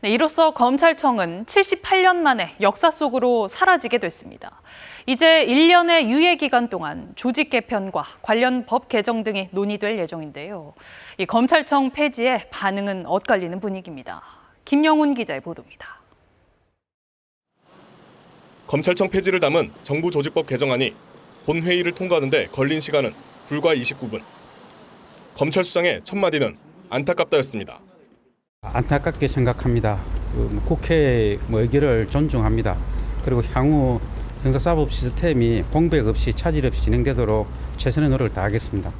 네, 이로써 검찰청은 78년 만에 역사 속으로 사라지게 됐습니다. 이제 1년의 유예 기간 동안 조직 개편과 관련 법 개정 등이 논의될 예정인데요. 이 검찰청 폐지에 반응은 엇갈리는 분위기입니다. 김영훈 기자의 보도입니다. 검찰청 폐지를 담은 정부 조직법 개정안이 본회의를 통과하는 데 걸린 시간은 불과 29분. 검찰 수장의 첫 마디는 안타깝다였습니다. 안타깝게 생각합니다. 국회의 의결을 존중합니다. 그리고 향후 형사사법 시스템이 공백 없이 차질 없이 진행되도록 최선의 노력을 다하겠습니다.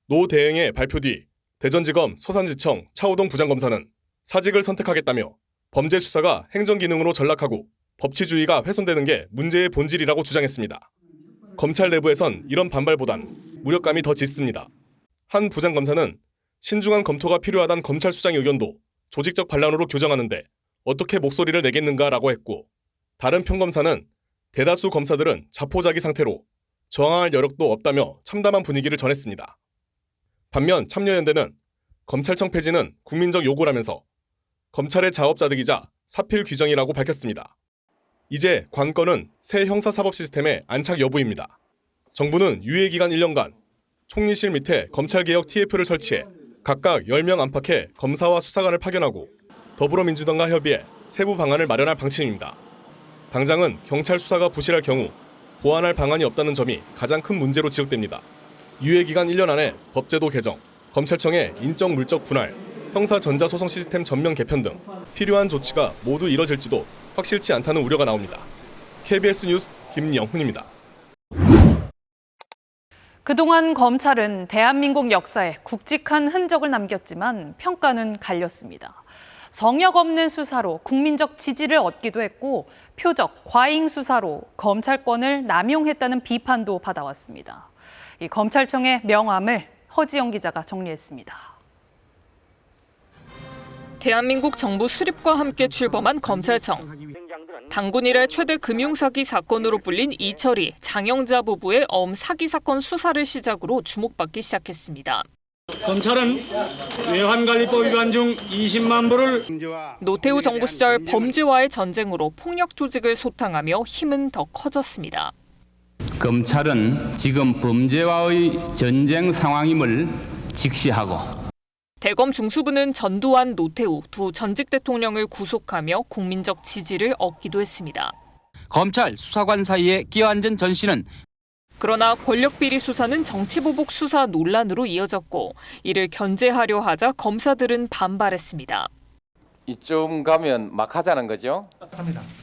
노 대행의 발표 뒤 대전지검 서산지청 차호동 부장검사는 사직을 선택하겠다며 범죄 수사가 행정기능으로 전락하고 법치주의가 훼손되는 게 문제의 본질이라고 주장했습니다. 검찰 내부에선 이런 반발보단 무력감이 더 짙습니다. 한 부장검사는 신중한 검토가 필요하다는 검찰 수장의 의견도 조직적 반란으로 규정하는데 어떻게 목소리를 내겠는가라고 했고, 다른 평검사는 대다수 검사들은 자포자기 상태로 저항할 여력도 없다며 참담한 분위기를 전했습니다. 반면 참여연대는 검찰청 폐지는 국민적 요구라면서 검찰의 자업자득이자 사필 규정이라고 밝혔습니다. 이제 관건은 새 형사사법 시스템의 안착 여부입니다. 정부는 유예기간 1년간 총리실 밑에 검찰개혁 TF를 설치해 각각 10명 안팎의 검사와 수사관을 파견하고 더불어민주당과 협의해 세부 방안을 마련할 방침입니다. 당장은 경찰 수사가 부실할 경우 보완할 방안이 없다는 점이 가장 큰 문제로 지적됩니다. 유예기간 1년 안에 법제도 개정, 검찰청의 인적 물적 분할, 형사 전자소송 시스템 전면 개편 등 필요한 조치가 모두 이뤄질지도 확실치 않다는 우려가 나옵니다. KBS 뉴스 김영훈입니다. 그동안 검찰은 대한민국 역사에 굵직한 흔적을 남겼지만 평가는 갈렸습니다. 성역 없는 수사로 국민적 지지를 얻기도 했고 표적, 과잉 수사로 검찰권을 남용했다는 비판도 받아왔습니다. 이 검찰청의 명암을 허지영 기자가 정리했습니다. 대한민국 정부 수립과 함께 출범한 검찰청. 당군 이래 최대 금융사기 사건으로 불린 이철이, 장영자 부부의 어음 사기 사건 수사를 시작으로 주목받기 시작했습니다. 검찰은 외환관리법 위반 중 20만 불을 노태우 정부 시절 범죄와의 전쟁으로 폭력 조직을 소탕하며 힘은 더 커졌습니다. 검찰은 지금 범죄와의 전쟁 상황임을 직시하고 대검 중수부는 전두환, 노태우 두 전직 대통령을 구속하며 국민적 지지를 얻기도 했습니다. 검찰 수사관 사이에 끼어앉은 전씨는 그러나 권력비리 수사는 정치보복 수사 논란으로 이어졌고 이를 견제하려 하자 검사들은 반발했습니다. 이쯤 가면 막 하자는 거죠?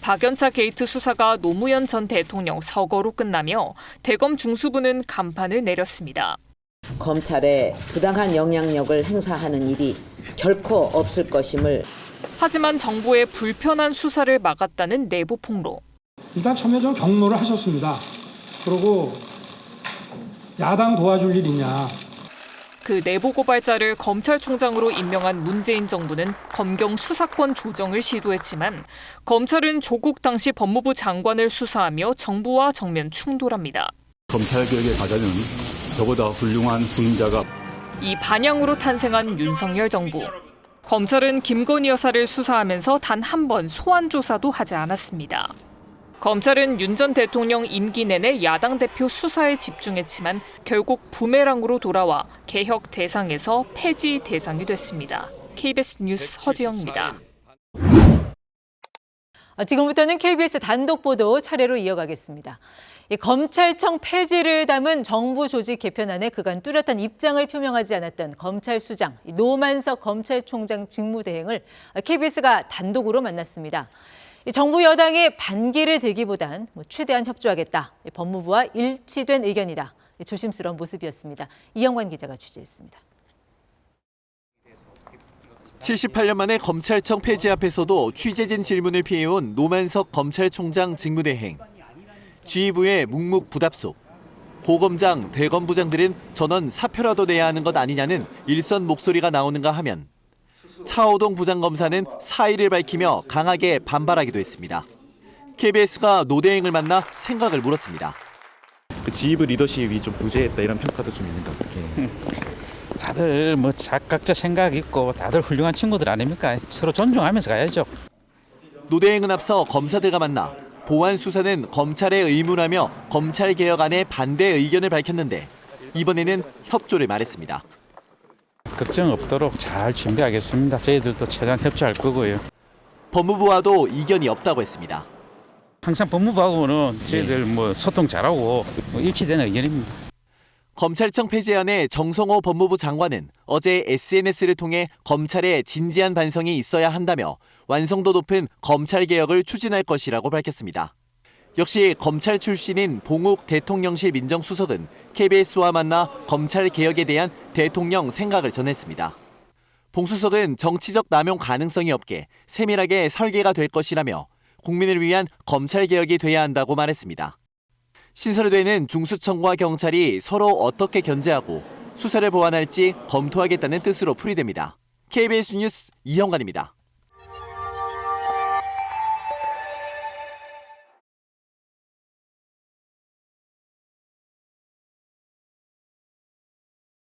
박연차 게이트 수사가 노무현 전 대통령 서거로 끝나며 대검 중수부는 간판을 내렸습니다. 검찰에 부당한 영향력을 행사하는 일이 결코 없을 것임을. 하지만 정부의 불편한 수사를 막았다는 내부 폭로. 일단 참여정 경로를 하셨습니다. 그리고 야당 도와줄 일 있냐. 그 내부 고발자를 검찰총장으로 임명한 문재인 정부는 검경 수사권 조정을 시도했지만 검찰은 조국 당시 법무부 장관을 수사하며 정부와 정면 충돌합니다. 검찰개혁의 과제는 저보다 훌륭한 후임자가. 이 반향으로 탄생한 윤석열 정부. 검찰은 김건희 여사를 수사하면서 단 한 번 소환 조사도 하지 않았습니다. 검찰은 윤 전 대통령 임기 내내 야당 대표 수사에 집중했지만 결국 부메랑으로 돌아와 개혁 대상에서 폐지 대상이 됐습니다. KBS 뉴스 허지영입니다. 지금부터는 KBS 단독 보도 차례로 이어가겠습니다. 검찰청 폐지를 담은 정부 조직 개편안에 그간 뚜렷한 입장을 표명하지 않았던 검찰 수장 노만석 검찰총장 직무대행을 KBS가 단독으로 만났습니다. 정부 여당의 반기를 들기보단 최대한 협조하겠다. 법무부와 일치된 의견이다. 조심스러운 모습이었습니다. 이영관 기자가 취재했습니다. 78년 만에 검찰청 폐지 앞에서도 취재진 질문을 피해온 노만석 검찰총장 직무대행. 지휘부의 묵묵부답속. 고검장, 대검부장들은 전원 사표라도 내야 하는 것 아니냐는 일선 목소리가 나오는가 하면 차호동 부장검사는 사의를 밝히며 강하게 반발하기도 했습니다. KBS가 노대행을 만나 생각을 물었습니다. 지휘부 리더십이 좀 부재했다 이런 평가도 좀 있는 것 같아요. 다들 뭐 각자 생각 있고 다들 훌륭한 친구들 아닙니까? 서로 존중하면서 가야죠. 노대행은 앞서 검사들과 만나 보안 수사는 검찰의 의무라며 검찰 개혁안에 반대 의견을 밝혔는데 이번에는 협조를 말했습니다. 걱정 없도록 잘 준비하겠습니다. 저희들도 최대한 협조할 거고요. 법무부와도 이견이 없다고 했습니다. 항상 법무부하고는 저희들 뭐 소통 잘하고 일치되는 의견입니다. 검찰청 폐지안에 정성호 법무부 장관은 어제 SNS를 통해 검찰에 진지한 반성이 있어야 한다며 완성도 높은 검찰 개혁을 추진할 것이라고 밝혔습니다. 역시 검찰 출신인 봉욱 대통령실 민정수석은 KBS와 만나 검찰 개혁에 대한 대통령 생각을 전했습니다. 봉 수석은 정치적 남용 가능성이 없게 세밀하게 설계가 될 것이라며 국민을 위한 검찰 개혁이 돼야 한다고 말했습니다. 신설되는 중수청과 경찰이 서로 어떻게 견제하고 수사를 보완할지 검토하겠다는 뜻으로 풀이됩니다. KBS 뉴스 이형관입니다.